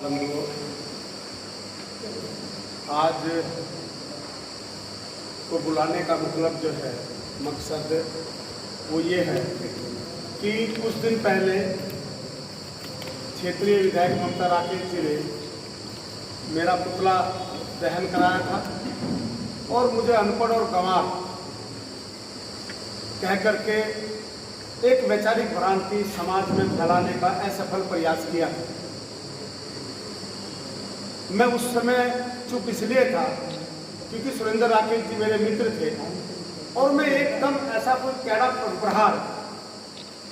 बंधुओं, आज को बुलाने का मतलब जो है, मकसद वो ये है कि कुछ दिन पहले क्षेत्रीय विधायक ममता राकेश जी ने मेरा पुतला दहन कराया था और मुझे अनपढ़ और गंवार कह करके एक वैचारिक भ्रांति समाज में फैलाने का असफल प्रयास किया। मैं उस समय चुप इसलिए था क्योंकि सुरेंद्र राकेश जी मेरे मित्र थे और मैं एकदम ऐसा कोई कैड़ा प्रहार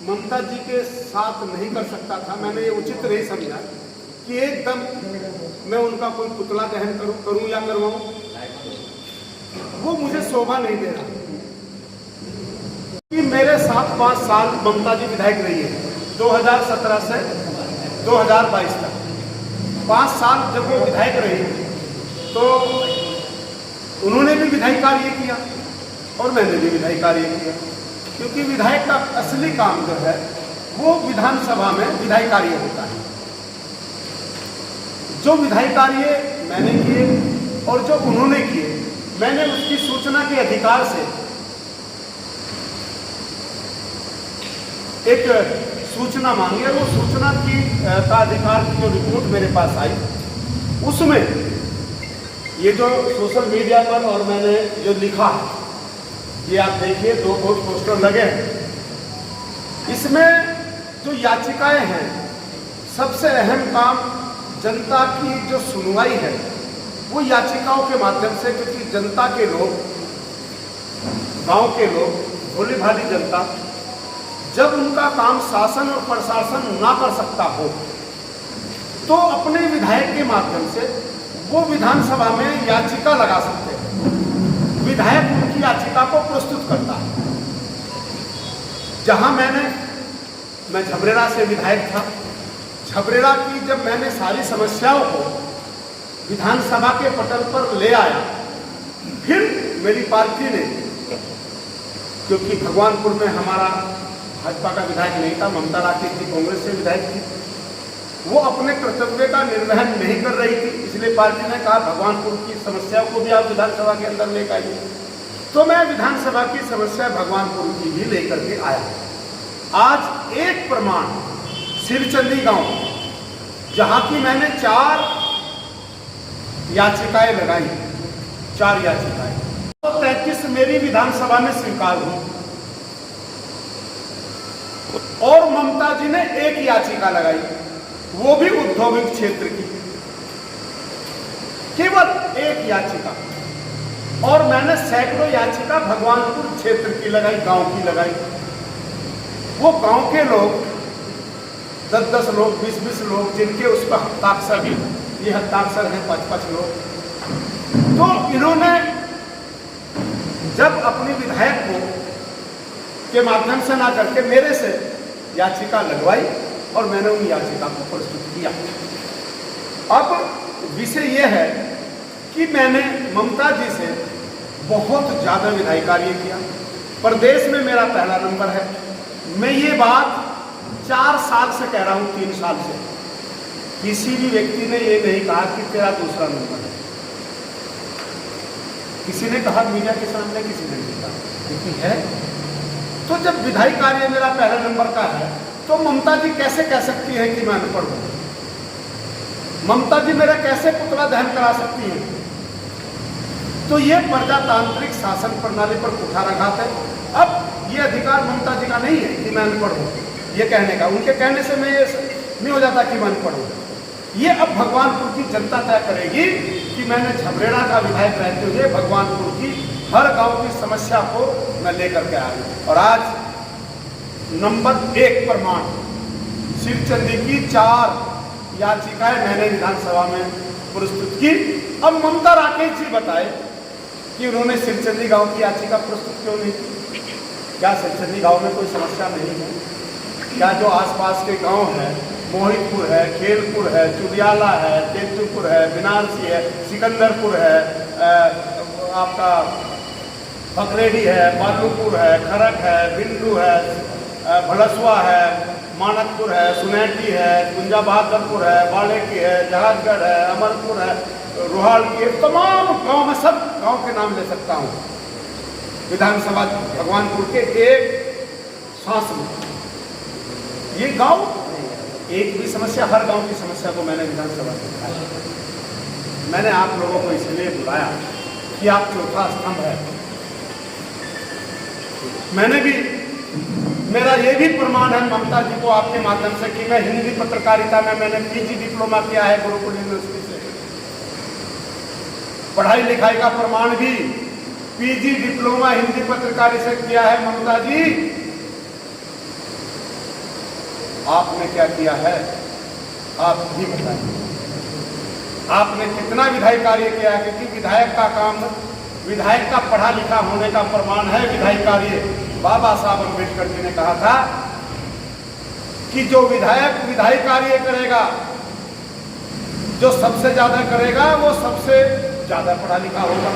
ममता जी के साथ नहीं कर सकता था। मैंने ये उचित नहीं समझा कि एकदम मैं उनका कोई पुतला दहन करूं या करवाऊं, वो मुझे शोभा नहीं दे रहा। कि मेरे साथ 5 साल ममता जी विधायक रही है, 2017 से 2022 तक 5 साल जब वो विधायक रही तो उन्होंने भी विधायी कार्य किया और मैंने भी विधायी कार्य किया, क्योंकि विधायक का असली काम जो है वो विधानसभा में विधायी कार्य होता है। जो विधायी कार्य मैंने किए और जो उन्होंने किए, मैंने उसकी सूचना के अधिकार से एक सूचना मांगी और वो सूचना का अधिकार की जो रिपोर्ट मेरे पास आई, उसमें ये जो सोशल मीडिया पर और मैंने जो लिखा है, ये आप देखिए 2 पोस्टर लगे हैं। इसमें जो याचिकाएं हैं, सबसे अहम काम जनता की जो सुनवाई है वो याचिकाओं के माध्यम से, क्योंकि जनता के लोग, गांव के लोग, भोली भाली जनता, जब उनका काम शासन और प्रशासन ना कर सकता हो तो अपने विधायक के माध्यम से वो विधानसभा में याचिका लगा सकते हैं। विधायक उनकी याचिका को प्रस्तुत करता है। जहां मैं झबरेड़ा से विधायक था, झबरेड़ा की जब मैंने सारी समस्याओं को विधानसभा के पटल पर ले आया, फिर मेरी पार्टी ने, क्योंकि भगवानपुर में हमारा भाजपा का विधायक नहीं था, ममता राकेश जी कांग्रेस से विधायक थी, वो अपने कर्तव्य का निर्वहन नहीं कर रही थी, इसलिए पार्टी ने कहा भगवानपुर की समस्याओं को भी आप विधानसभा के अंदर लेकर आइए। तो मैं विधानसभा की समस्या भगवानपुर की भी लेकर के आया। आज एक प्रमाण सिरचंदी गांव, जहां की मैंने 4 याचिकाएं लगाई, 4 याचिकाएं, तो 33 मेरी विधानसभा में स्वीकार हुई और ममता जी ने 1 याचिका लगाई, वो भी औद्योगिक क्षेत्र की, केवल 1 याचिका। और मैंने सैकड़ों याचिका भगवानपुर क्षेत्र की लगाई, गांव की लगाई। वो गांव के लोग 10-10 लोग, 20-20 लोग, जिनके उस पर हस्ताक्षर, ये हस्ताक्षर हैं 5-5 लोग। तो इन्होंने जब अपने विधायक को के माध्यम से ना करके मेरे से याचिका लगवाई और मैंने उन याचिका को प्रस्तुत किया। अब विषय यह है कि मैंने ममता जी से बहुत ज़्यादा विधायी कार्य किया। प्रदेश में मेरा पहला नंबर है। मैं ये बात 4 साल से कह रहा हूँ, 3 साल से। किसी भी व्यक्ति ने ये नहीं कहा कि तेरा दूसरा नंबर है। किसी ने कहा मीडिया के सामने, किसी ने नहीं कहा, क्योंकि है। तो जब विधायी कार्य मेरा पहला नंबर का है तो ममता जी कैसे कह सकती है कि मैं अनपढ़ हूं? ममता जी मेरा कैसे पुतला दहन करा सकती है? तो ये प्रजातांत्रिक शासन प्रणाली पर कुठाराघात है। अब ये अधिकार ममता जी का नहीं है कि मैं अनपढ़ हूं, ये कहने का। उनके कहने से मैं ये नहीं हो जाता कि मैं अनपढ़ हूं। ये अब भगवानपुर की जनता तय करेगी कि मैंने झबरेड़ा का विधायक रहते हुए भगवानपुर की हर गांव की समस्या को मैं लेकर के आया। और आज नंबर 1 प्रमाण सिरचंदी की 4 याचिकाएं मैंने विधानसभा में प्रस्तुत की। अब ममता राकेश जी बताए कि उन्होंने सिरचंदी गांव की याचिका प्रस्तुत क्यों नहीं की? क्या सिरचंदी गांव में कोई समस्या नहीं है? क्या जो आसपास के गांव हैं, मोहितपुर है, खेलपुर है, चुडियाला है, तेतुपुर है, बिनारसी है, सिकंदरपुर है, आपका बकरेडी है, बालूपुर है, खरक है, बिंदु है, भलसवा है, मानकपुर है, सुनेटी है, कुंजा बहादुरपुर है, बाड़ेकी है, जहाजगढ़ है, अमरपुर है, रोहाल की, तमाम गांव में सब गांव के नाम ले सकता हूँ। विधानसभा भगवानपुर के एक सांस में ये गांव, एक भी समस्या, हर गांव की समस्या को मैंने विधानसभा में उठाया। मैंने आप लोगों को इसलिए बुलाया कि आप चौथा स्तंभ है। मैंने भी, मेरा ये भी प्रमाण है ममता जी को आपके माध्यम से कि मैं हिंदी पत्रकारिता में मैंने पीजी डिप्लोमा किया है गुरुकुल यूनिवर्सिटी से। पढ़ाई लिखाई का प्रमाण भी पीजी डिप्लोमा हिंदी पत्रकारिता से किया है। ममता जी, आपने क्या किया है आप भी बताइए। आपने कितना विधायी कार्य किया है? क्योंकि विधायक का काम, विधायक का पढ़ा लिखा होने का प्रमाण है विधायी कार्य। बाबा साहब अम्बेडकर जी ने कहा था कि जो विधायक विधायी कार्य करेगा, जो सबसे ज्यादा करेगा वो सबसे ज्यादा पढ़ा लिखा होगा,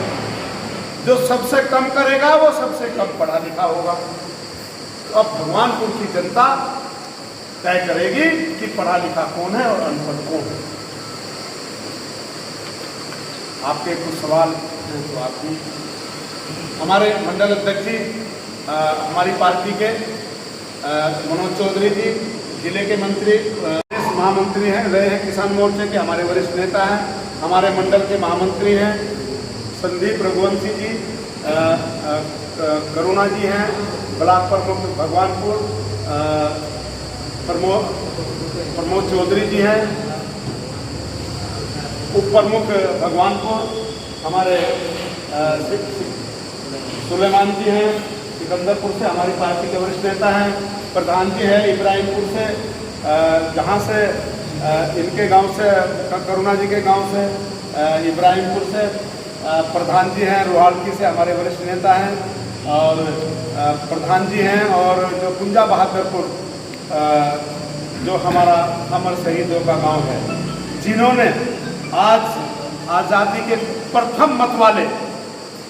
जो सबसे कम करेगा वो सबसे कम पढ़ा लिखा होगा। तो अब भगवानपुर की जनता तय करेगी कि पढ़ा लिखा कौन है और अनपढ़ कौन है। आपके कुछ सवाल हैं तो आप भी। हमारे मंडल अध्यक्ष जी, हमारी पार्टी के मनोज चौधरी जी, जिले के मंत्री, महामंत्री हैं, रहे हैं किसान मोर्चे के, हमारे वरिष्ठ नेता हैं। हमारे मंडल के महामंत्री हैं संदीप रघुवंशी जी, करुणा जी हैं, ब्लॉक प्रमुख भगवानपुर प्रमोद चौधरी जी हैं, उप प्रमुख भगवानपुर हमारे सुलेमान जी हैं, सिकंदरपुर से हमारी पार्टी के वरिष्ठ नेता हैं। प्रधान जी हैं इब्राहिमपुर से, जहाँ से इनके गांव से, करुणा जी के गांव से, इब्राहिमपुर से प्रधान जी हैं, रोहालकी से हमारे वरिष्ठ नेता हैं और प्रधान जी हैं। और जो कुंजा बहादुरपुर जो हमारा अमर शहीदों का गांव है, जिन्होंने आज आज़ादी के प्रथम मत वाले,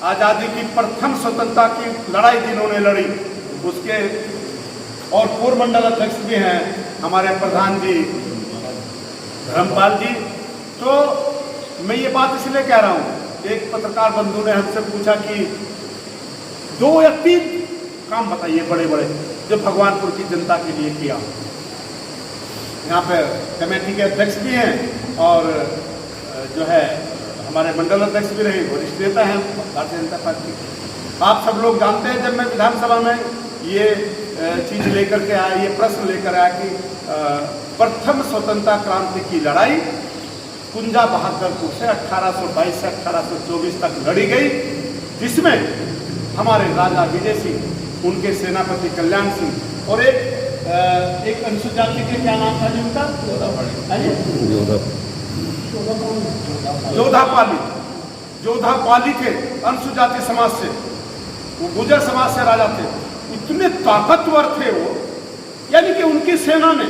आज़ादी की प्रथम स्वतंत्रता की लड़ाई जिन्होंने लड़ी, उसके और पूर्व मंडल अध्यक्ष भी हैं हमारे प्रधान जी धर्मपाल जी। तो मैं ये बात इसलिए कह रहा हूँ, एक पत्रकार बंधु ने हमसे पूछा कि 2 या 3 काम बताइए बड़े बड़े जो भगवानपुर की जनता के लिए किया। यहाँ पे कमेटी के अध्यक्ष भी हैं और जो है हमारे मंडल अध्यक्ष भी रहे, वरिष्ठ नेता हैं भारतीय जनता पार्टी। आप सब लोग जानते हैं, जब मैं विधानसभा में ये चीज लेकर के आया, ये प्रश्न लेकर आया कि प्रथम स्वतंत्रता क्रांति की लड़ाई कुंजा बहादुरपुर से 1822 से 1824 तक लड़ी गई, जिसमें हमारे राजा विजय सिंह, उनके सेनापति कल्याण सिंह और एक अनुसूचित जाति के, क्या नाम था जिनका, जोधापाली थे, अनुसूचित जाति समाज से, वो गुर्जर समाज से राजा थे। इतने ताकतवर थे वो, यानी कि उनकी सेना ने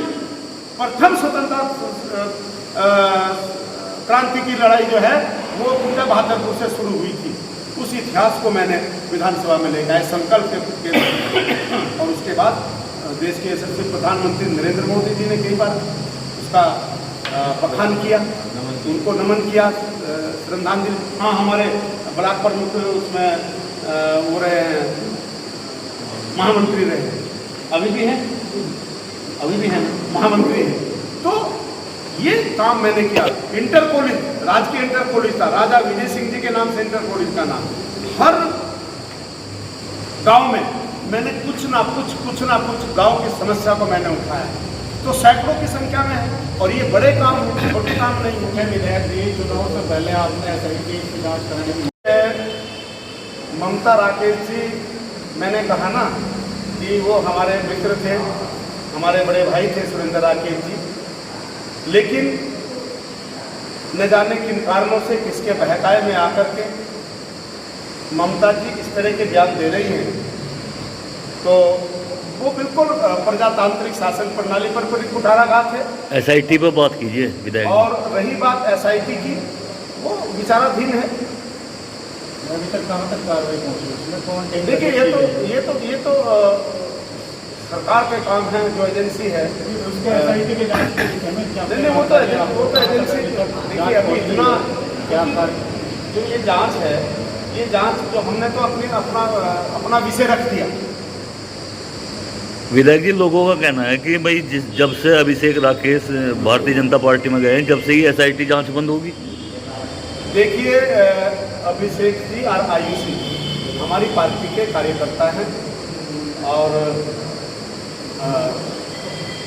प्रथम स्वतंत्रता क्रांति की लड़ाई जो है वो कुंजा बहादुरपुर से शुरू हुई थी। उस इतिहास को मैंने विधानसभा में ले गए संकल्प के और उसके बाद देश के यशस्वी प्रधानमंत्री नरेंद्र मोदी जी ने कई बार उसका बखान किया, उनको नमन किया, श्रद्धांजलि। हाँ, हमारे ब्लॉक प्रमुख उसमें वो रहे हैं, महामंत्री रहे हैं, अभी भी हैं महामंत्री हैं। तो ये काम मैंने किया। इंटर कॉलेज, राजकीय इंटर कॉलेज था, राजा विजय सिंह जी के नाम से इंटर कॉलेज का नाम। हर गांव में मैंने कुछ ना कुछ गांव की समस्या को मैंने उठाया, तो सैकड़ों की संख्या में है। और ये बड़े काम, छोटे काम नहीं है। विधायक जी, चुनाव से पहले आपने SIT की जांच कराने की, ममता राकेश जी, मैंने कहा ना कि वो हमारे मित्र थे, हमारे बड़े भाई थे सुरेंद्र राकेश जी, लेकिन न जाने किन कारणों से, किसके बहकाए में आकर के ममता जी इस तरह के बयान दे रही हैं, तो वो बिल्कुल प्रजातांत्रिक शासन प्रणाली पर कुठाराघात है। SIT पर बात कीजिए विधायक। और रही बात SIT की, वो विचाराधीन है। अभी तक कहाँ तक कार्रवाई पहुँची उसमें? कौन? देखिए, ये तो सरकार के काम है, जो एजेंसी है उसके SIT के जांच के विषय में क्या नहीं, वो तो एजेंसी। देखिए अभी इतना क्या जो ये जांच है, ये जांच जो हमने तो अपना विषय रख दिया। विधायक जी, लोगों का कहना है कि भाई जब से अभिषेक राकेश भारतीय जनता पार्टी में गए हैं, जब से ही SIT जांच बंद होगी। देखिए अभिषेक जी और आयुषी हमारी पार्टी के कार्यकर्ता हैं और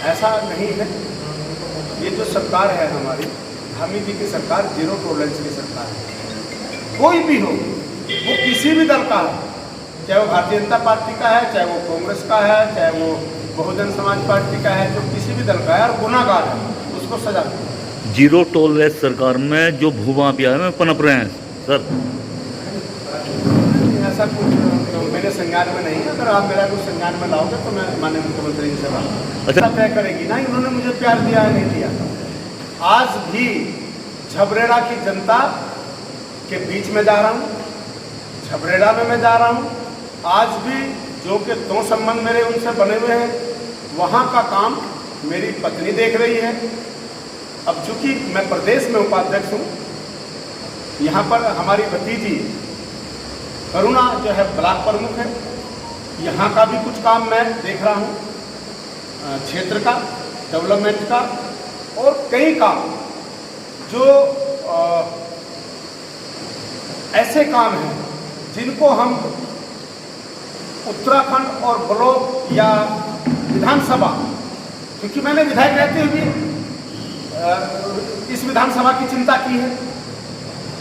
ऐसा नहीं है। ये जो सरकार है हमारी धामी जी की सरकार, जीरो टॉलरेंस की सरकार है। कोई भी हो, वो किसी भी दल का है, चाहे वो भारतीय जनता पार्टी का है, चाहे वो कांग्रेस का है, चाहे वो बहुजन समाज पार्टी का है, जो किसी भी दल का है और गुनाहगार है उसको सजा दे। जीरो टॉलरेंस सरकार में जो भूमाफिया है पनप रहे हैं सर। ऐसा कुछ मेरे संज्ञान में नहीं है। अगर आप मेरा कुछ संज्ञान में लाओगे तो मैं माननीय मुख्यमंत्री जी से बात अच्छा तय करेगी ना। उन्होंने मुझे प्यार दिया है नहीं दिया। आज भी झबरेड़ा की जनता के बीच में जा रहा हूँ, झबरेड़ा में मैं जा रहा हूँ। आज भी जो कि दो संबंध मेरे उनसे बने हुए हैं, वहाँ का काम मेरी पत्नी देख रही है। अब चूंकि मैं प्रदेश में उपाध्यक्ष हूँ, यहाँ पर हमारी भतीजी करुणा जो है ब्लॉक प्रमुख है, यहाँ का भी कुछ काम मैं देख रहा हूँ, क्षेत्र का डेवलपमेंट का, और कई काम जो ऐसे काम हैं जिनको हम उत्तराखंड और ब्लॉक या विधानसभा, क्योंकि मैंने विधायक रहते हुए इस विधानसभा की चिंता की है।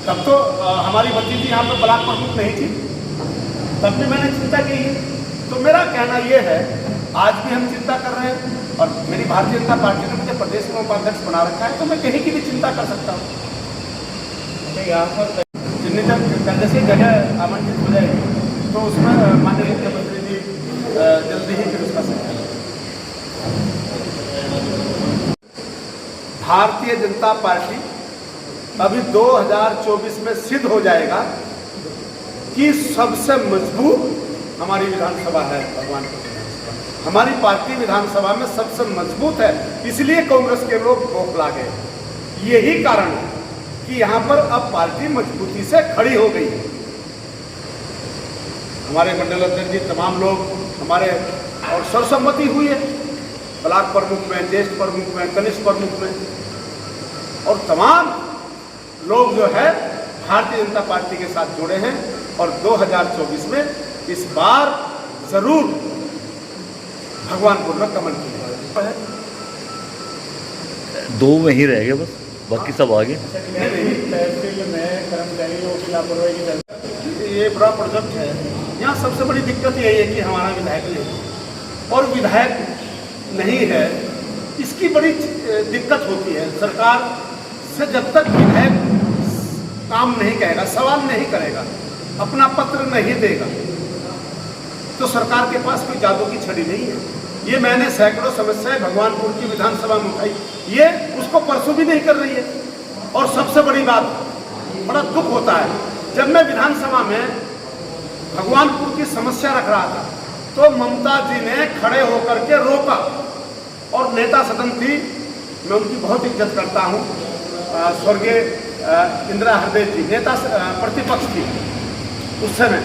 तब तो हमारी भतीजी यहाँ पर ब्लॉक प्रमुख नहीं थी, तब भी मैंने चिंता की है। तो मेरा कहना ये है, आज भी हम चिंता कर रहे हैं और मेरी भारतीय जनता पार्टी ने मुझे प्रदेश में उपाध्यक्ष बना रखा है, तो मैं कहीं की भी चिंता कर सकता हूँ। यहाँ पर चिन्हित जैसी जगह आमंत्रित हो जाएगी तो उसमें माननीय मुख्यमंत्री जी जल्दी ही फिर उसका संकल्प। भारतीय जनता पार्टी अभी 2024 में सिद्ध हो जाएगा कि सबसे मजबूत हमारी विधानसभा है। भगवान की विधानसभा हमारी पार्टी विधानसभा में सबसे मजबूत है, इसलिए कांग्रेस के लोग बौखला गए। यही कारण है कि यहाँ पर अब पार्टी मजबूती से खड़ी हो गई है। हमारे मंडल अध्यक्ष जी, तमाम लोग हमारे, और सर्वसम्मति हुई है ब्लॉक प्रमुख में, ज्येष्ठ प्रमुख में, कनिष्ठ प्रमुख में, और तमाम लोग जो है भारतीय जनता पार्टी के साथ जुड़े हैं और 2024 में इस बार जरूर भगवानपुर में कमल की है। 2 में ही रह गए बस, बाकी सब आगे। तहसील में कर्मचारियों की लापरवाही की चलती, ये बड़ा प्रोजेक्ट है। यहाँ सबसे बड़ी दिक्कत यही है कि हमारा विधायक नहीं और विधायक नहीं है, इसकी बड़ी दिक्कत होती है। सरकार से जब तक विधायक काम नहीं कहेगा, सवाल नहीं करेगा, अपना पत्र नहीं देगा, तो सरकार के पास कोई जादू की छड़ी नहीं है। ये मैंने सैकड़ों समस्याएं भगवानपुर की विधानसभा में उठाई, ये उसको परसों भी नहीं कर रही है। और सबसे बड़ी बात, बड़ा दुख होता है, जब मैं विधानसभा में भगवानपुर की समस्या रख रहा था तो ममता जी ने खड़े होकर के रोका, और नेता सदन थी, मैं उनकी बहुत इज्जत करता हूँ, स्वर्गीय इंदिरा हृदय जी नेता प्रतिपक्ष थी उस समय,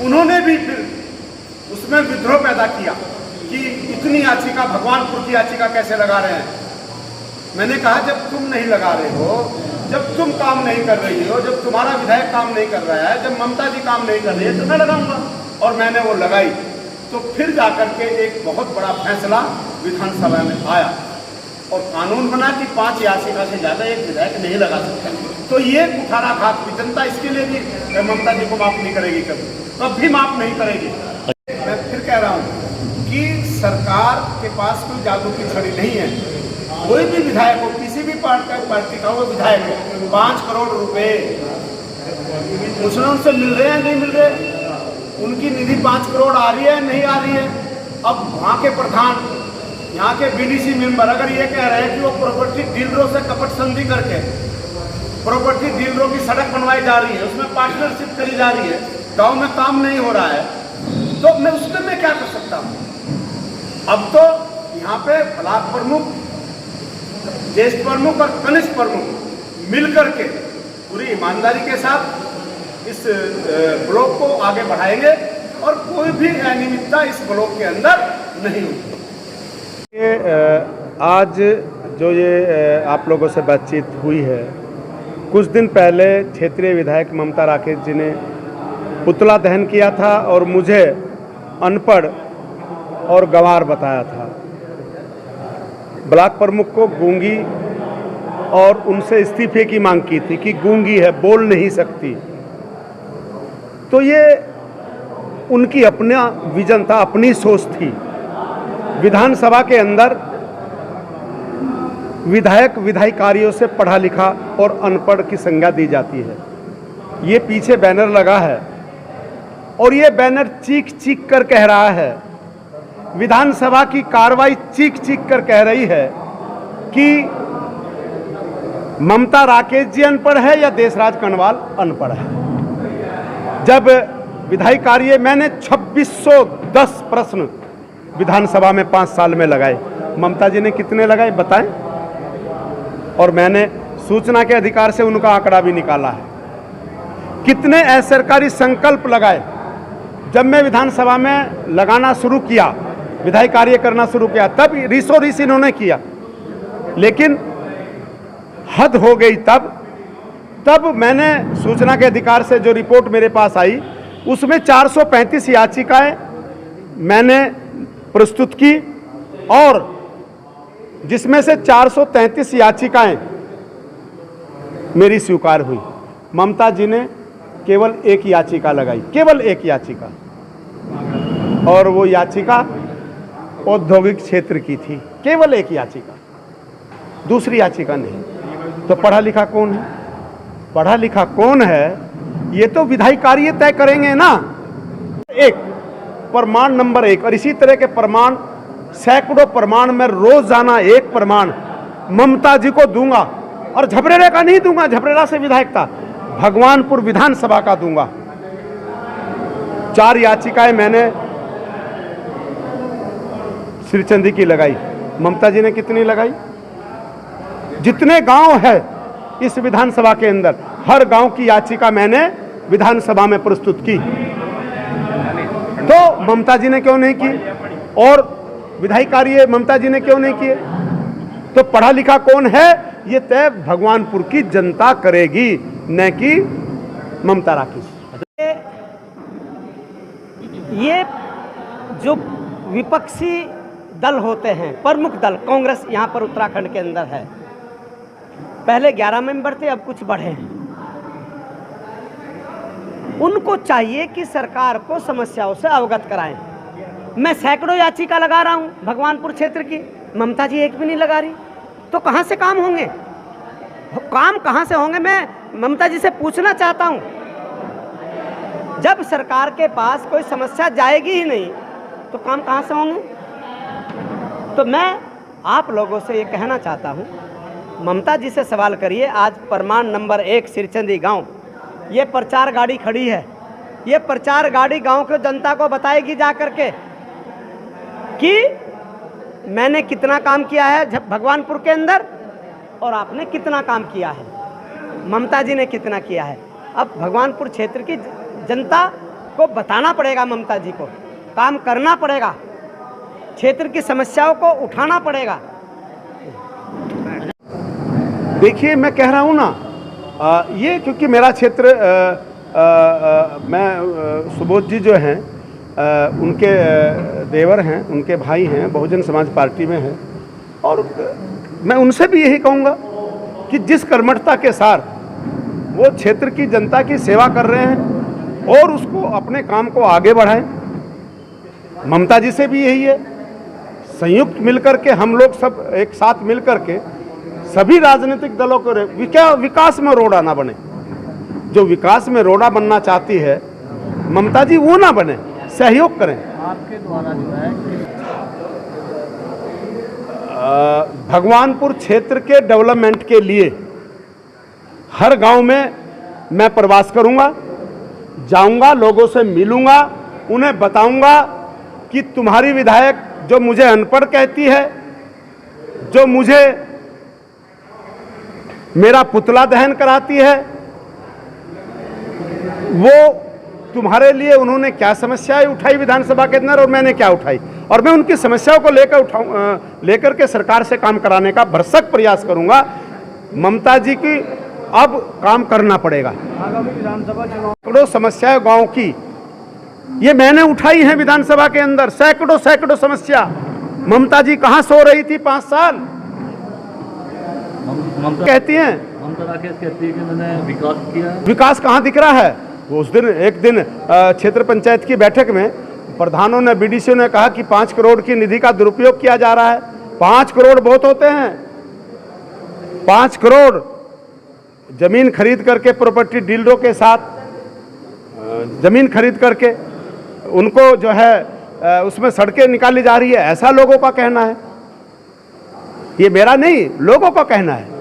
उन्होंने भी फिर उसमें विद्रोह पैदा किया कि इतनी याचिका, भगवानपुर की याचिका कैसे लगा रहे हैं। मैंने कहा जब तुम नहीं लगा रहे हो, जब तुम काम नहीं कर रही हो, जब तुम्हारा विधायक काम नहीं कर रहा है, जब ममता जी काम नहीं कर रही है, तो मैं लगाऊंगा। और मैंने वो लगाई, तो फिर जाकर के एक बहुत बड़ा फैसला विधानसभा में आया और कानून बना कि 5 याचिका से ज़्यादा एक विधायक नहीं लगा सकता। तो ये कुठाराघात की जनता इसके लिए भी ममता जी को माफ नहीं करेगी, कभी माफ नहीं करेगी। मैं फिर कह रहा हूँ कि सरकार के पास कोई जादू की छड़ी नहीं है। कोई भी विधायक हो, किसी भी पार्टी का वो विधायक है, 5 करोड़ रुपए मुझे उनसे मिल रहे हैं, नहीं मिल रहे, उनकी निधि 5 करोड़ आ रही है, नहीं आ रही है। अब वहाँ के प्रधान, यहाँ के BDC मेंबर अगर ये कह रहे हैं कि वो प्रॉपर्टी डीलरों से कपट संधि करके प्रॉपर्टी डीलरों की सड़क बनवाई जा रही है, उसमें पार्टनरशिप करी जा रही है, गांव में काम नहीं हो रहा है, तो मैं उसमें मैं क्या कर सकता हूँ। अब तो यहाँ पे ब्लॉक प्रमुख, ज्येष्ठ प्रमुख और कनिष्ठ प्रमुख मिलकर के पूरी ईमानदारी के साथ इस ब्लॉक को आगे बढ़ाएंगे और कोई भी अनियमितता इस ब्लॉक के अंदर नहीं होगी। आज जो ये आप लोगों से बातचीत हुई है, कुछ दिन पहले क्षेत्रीय विधायक ममता राकेश जी ने पुतला दहन किया था और मुझे अनपढ़ और गंवार बताया था। ब्लॉक प्रमुख को गूंगी और उनसे इस्तीफे की मांग की थी कि गूंगी है, बोल नहीं सकती। तो ये उनकी अपना विजन था, अपनी सोच थी। विधानसभा के अंदर विधायक विधायिकारियों से पढ़ा लिखा और अनपढ़ की संज्ञा दी जाती है। ये पीछे बैनर लगा है और ये बैनर चीख चीख कर कह रहा है, विधानसभा की कार्रवाई चीख चीख कर कह रही है कि ममता राकेश जी अनपढ़ है या देशराज कनवाल अनपढ़ है। जब विधायी कार्य मैंने 2610 प्रश्न विधानसभा में 5 साल में लगाए, ममता जी ने कितने लगाए बताएं? और मैंने सूचना के अधिकार से उनका आंकड़ा भी निकाला है। कितने असरकारी संकल्प लगाए। जब मैं विधानसभा में लगाना शुरू किया, विधायी कार्य करना शुरू किया, तब रीसो रीस इन्होंने किया, लेकिन हद हो गई। तब मैंने सूचना के अधिकार से जो रिपोर्ट मेरे पास आई, उसमें 435 याचिकाएं मैंने प्रस्तुत की और जिसमें से 433 याचिकाएं मेरी स्वीकार हुई। ममता जी ने केवल एक याचिका लगाई, केवल एक याचिका, और वो याचिका औद्योगिक क्षेत्र की थी। केवल एक याचिका, दूसरी याचिका नहीं। तो पढ़ा लिखा कौन है? पढ़ा लिखा कौन है ये तो विधायी कार्य तय करेंगे ना। एक प्रमाण नंबर 1, और इसी तरह के प्रमाण सैकड़ों प्रमाण में रोजाना एक प्रमाण ममता जी को दूंगा, और झबरेला का नहीं दूंगा, झबरेला से विधायक था, भगवानपुर विधानसभा का दूंगा। 4 याचिकाएं मैंने श्रीचंदी की लगाई, ममता जी ने कितनी लगाई? जितने गांव है इस विधानसभा के अंदर, हर गांव की याचिका मैंने विधानसभा में प्रस्तुत की। तो ममता जी ने क्यों नहीं की? और विधायी कार्य ममता जी ने क्यों नहीं किए? तो पढ़ा लिखा कौन है ये तय भगवानपुर की जनता करेगी, न कि ममता राकेश। ये जो विपक्षी दल होते हैं, प्रमुख दल, कांग्रेस यहाँ पर उत्तराखंड के अंदर है, पहले 11 मेंबर थे, अब कुछ बढ़े हैं। उनको चाहिए कि सरकार को समस्याओं से अवगत कराएं। मैं सैकड़ों याचिका लगा रहा हूं भगवानपुर क्षेत्र की, ममता जी एक भी नहीं लगा रही। तो कहां से काम होंगे? काम कहां से होंगे? मैं ममता जी से पूछना चाहता हूं, जब सरकार के पास कोई समस्या जाएगी ही नहीं तो काम कहां से होंगे? तो मैं आप लोगों से ये कहना चाहता हूं, ममता जी से सवाल करिए। आज प्रमाण नंबर 1 सिरचंदी गांव, ये प्रचार गाड़ी खड़ी है, ये प्रचार गाड़ी गांव के जनता को बताएगी जा करके कि मैंने कितना काम किया है भगवानपुर के अंदर और आपने कितना काम किया है, ममता जी ने कितना किया है। अब भगवानपुर क्षेत्र की जनता को बताना पड़ेगा, ममता जी को काम करना पड़ेगा, क्षेत्र की समस्याओं को उठाना पड़ेगा। देखिए मैं कह रहा हूँ ना, ये क्योंकि मेरा क्षेत्र मैं सुबोध जी जो हैं उनके देवर हैं, उनके भाई हैं, बहुजन समाज पार्टी में हैं, और मैं उनसे भी यही कहूँगा कि जिस कर्मठता के साथ वो क्षेत्र की जनता की सेवा कर रहे हैं और उसको अपने काम को आगे बढ़ाएं। ममता जी से भी यही है, संयुक्त मिलकर के हम लोग सब एक साथ मिलकर के सभी राजनीतिक दलों को विकास में रोड़ा ना बने। जो विकास में रोड़ा बनना चाहती है ममता जी, वो ना बने, सहयोग करें। आपके द्वारा जो है भगवानपुर क्षेत्र के डेवलपमेंट के लिए हर गांव में मैं प्रवास करूंगा, जाऊंगा, लोगों से मिलूंगा, उन्हें बताऊंगा कि तुम्हारी विधायक जो मुझे अनपढ़ कहती है, जो मुझे मेरा पुतला दहन कराती है, वो तुम्हारे लिए उन्होंने क्या समस्याएं उठाई विधानसभा के अंदर और मैंने क्या उठाई, और मैं उनकी समस्याओं को लेकर के सरकार से काम कराने का भरसक प्रयास करूंगा। ममता जी की अब काम करना पड़ेगा। आगामी विधानसभा चुनाव सैकड़ों समस्याएं गांव की ये मैंने उठाई हैं विधानसभा के अंदर, सैकड़ों समस्या। ममता जी कहां सो रही थी 5 साल? ममता कहती हैं ममता राकेश कहती है कि मैंने विकास किया है। विकास कहां दिख रहा है? वो उस दिन एक दिन क्षेत्र पंचायत की बैठक में प्रधानों ने, बीडीसी ने कहा कि 5 करोड़ की निधि का दुरुपयोग किया जा रहा है। 5 करोड़ बहुत होते हैं। 5 करोड़ जमीन खरीद करके प्रॉपर्टी डीलरों के साथ जमीन खरीद करके उनको जो है उसमें सड़कें निकाली जा रही है, ऐसा लोगों का कहना है। ये मेरा नहीं, लोगों का कहना है।